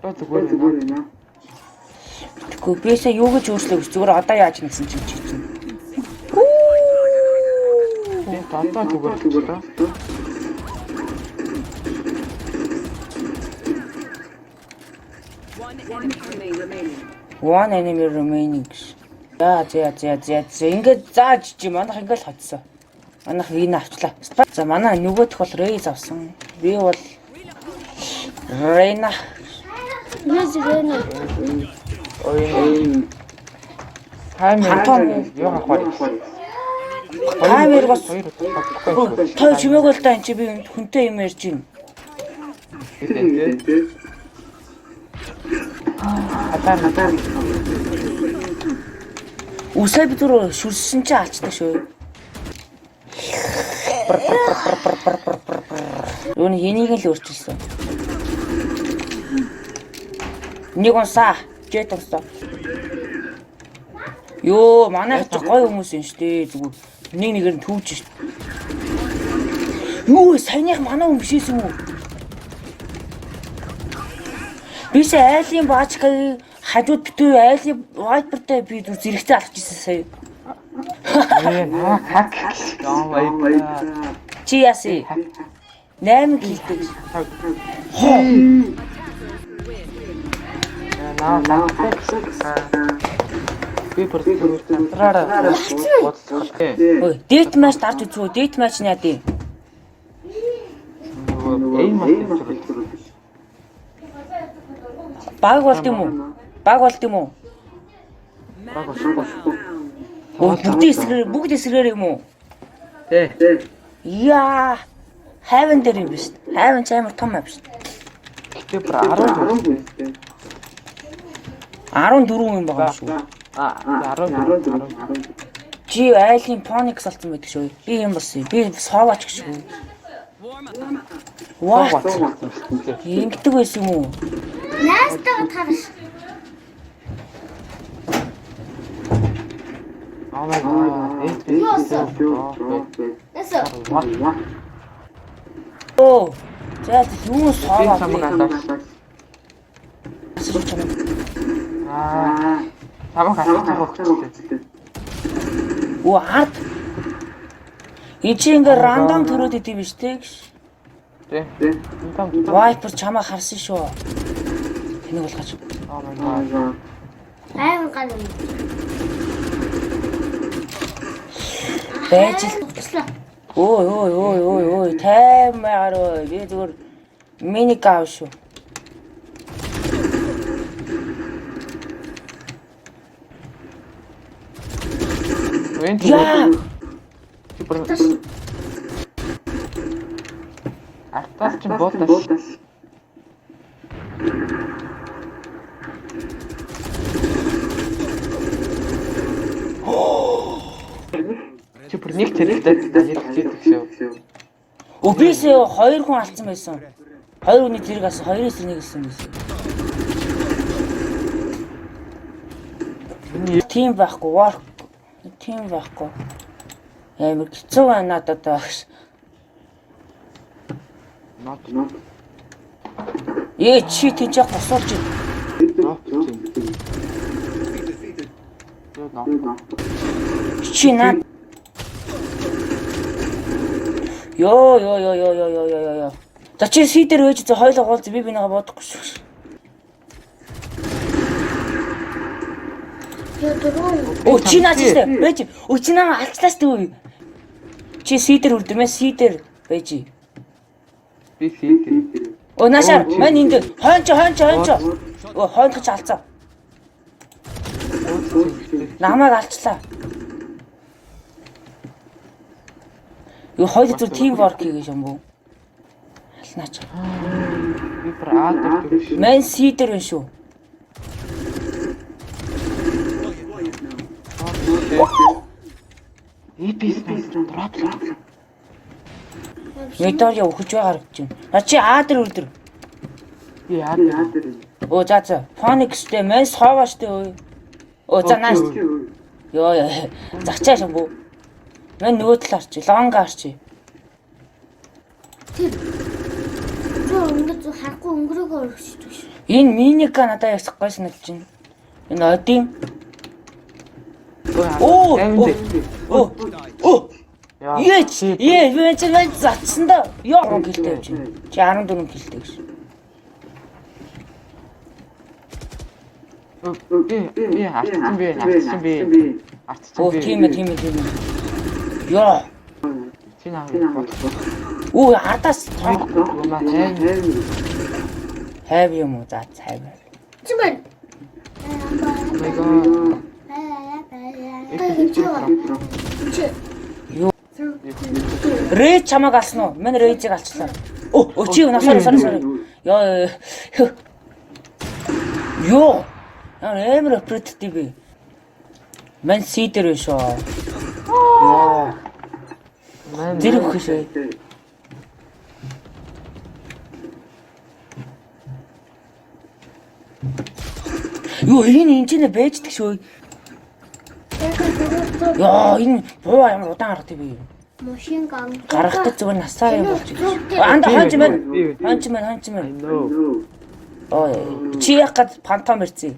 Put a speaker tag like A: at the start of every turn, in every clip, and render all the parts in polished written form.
A: Одоо зүгээр байна.
B: Тэгэхгүй бисээ юу гэж өөрчлөө гэж зүгээр одоо яаж нэгсэн чи чинь.
A: Тэгээд одоо зүгээр байна.
B: One enemy remaining. За ингээд зааж чи манайх ингээд хоцсон. Манайх вин авчлаа. За манай нөгөөх бол Рейз авсан. Би бол Рейна.
A: Ой. Таймер юу авах вэ?
B: Таймер бас той чимээг л та энэ чи би хүнтэй юм ярьж байна.
A: Хатаа.
B: Үсээ би түрүү шүрсэн чи алчдаг шүү. Юуны энийг л өөрчилсөн. Нэг унсаа, жет унсаа. Йоо, манайх ч гоё хүмүүс юм штэ. Зүгээр нэг нэгээр нь түүж штэ. Юу, саяных манай хүн бишээсэн үү? Биш айлын баачкагийн хажууд битүү айлын вайпертай би зэрэгцээ алхажсэн сая.
A: Наа хак.
B: Чи яси? 8 килдэг.
A: Наа. Би бүр центраараа бодлоо.
B: Ой, дэйт матч дарж үзв үү? Дэйт матч яа дээ?
A: Эйм матч.
B: Баг болт юм уу? Баг болт юм уу? Бүгд эсрэг юм уу?
A: Тэ.
B: Яа. Хайван дээр юм биш. Хайван ч амар том юм биш.
A: Гэтэ бүр 10.
B: 14 юм байгаа шүү.
A: 10.
B: Чи айлын Phoenix болсон байдаг шүү. Би юм болсон. Би сооваач гэж шүү. Ваа. Ингэдэг байсан юм уу?
C: Найстайгаа тараш.
A: Oh my god.
B: Оо. За юу сооваа.
A: Тамаа хасчих.
B: Оо ард. Энд чи ингээ рандом төрөөд идэв биш те.
A: Тэ.
B: Вайпер чамаа харсан шүү. Тэнийг болгооч.
A: Oh my god.
C: Айн гал.
B: Байж л. Ой, таймаар ой. Би зүгээр миник аав шүү. Яа.
A: Артаас ч ботас. Чи бүр нэг тэрэгтэй хэлэх шүү.
B: Өбисээ 2 хүн алдсан байсан. 2 хүний зэрэг асан 2-оос 1 гэсэн байсан. Тим байхгүй, work. Тим байхгүй. Амар хэцүү байна надад багш.
A: Not.
B: Чи тийч босуулж чи наа. Йоо. За чи сидэр өөж зэ хойлоо гуулз би бинийгаа бодохгүй шүү. Оо чи наач штэ. Бэж. Оо чи наа алцлаа штэ. Чи сидэр үрдэмээ сидэр бэж.
A: Би сидэр.
B: Оо наашаар мань энд хойнч. Оо хойнч алцаа. Намайг алчлаа. Юу хоёул зүр тим ворк хийж юм бүү? Алнаач.
A: Би брат.
B: Мэн сидэр вэ шүү.
A: Эпис брат.
B: Металь өгч байгаа гэж байна. А чи аадэр үлдэр.
A: Би аадэр.
B: Оо за. Phoenix-тэй мэн совааштэй өө. Оо за наас. Йоо. Зачаа шамбуу. Мэн нөгөө талаар чи лонга арчи.
C: Тэр. Зөө ингээд харахгүй өнгөрөөгөө өргөждөг шүү.
B: Энэ миника надад яг гой санагдаж байна. Энэ одын. Оо. Оо. Яач. Мен затсан да. Яа гэлтэй явж байна. Чи 14 гэлтэй гэж.
A: Артсан би.
B: Оо тийм ээ. Яа.
A: Чи наа.
B: Оо ардаас хайв юм уу? За хайв.
C: Чимэн.
B: Рэй чамаг алсан уу? Мен Рэйзийг алчлаа. Оо чи sorry. Яа. Йоо. Амар оператив би. Мен сидер биш үү? Яа. Тэр хөшөө. Юу энэ чинь бэждэг шүү. Яа энэ боо ямар удаан гардаг би.
C: Машин ган.
B: Гарахтаа зүгээр насаар юм болж байна. Анда ханч мэн. Ой чи яг гад фантом ирсэн.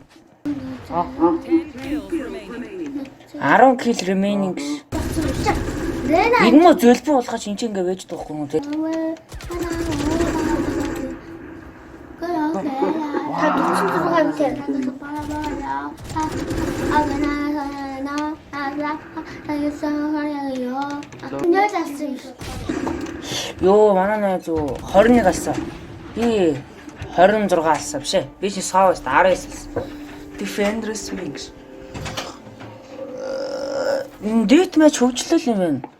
B: 10 kill remaining. Энэ мө зөлбөн болохоо энэ ч ингээ вэж дахгүй юм те.
C: 다 놓친 들어가면
B: Йоо манай найз 21 алсан. Би 26 алсан биш ээ. Би чи савс 19 алсан. Defenders Wings. Дэт мэч хөгжлөл юм байна.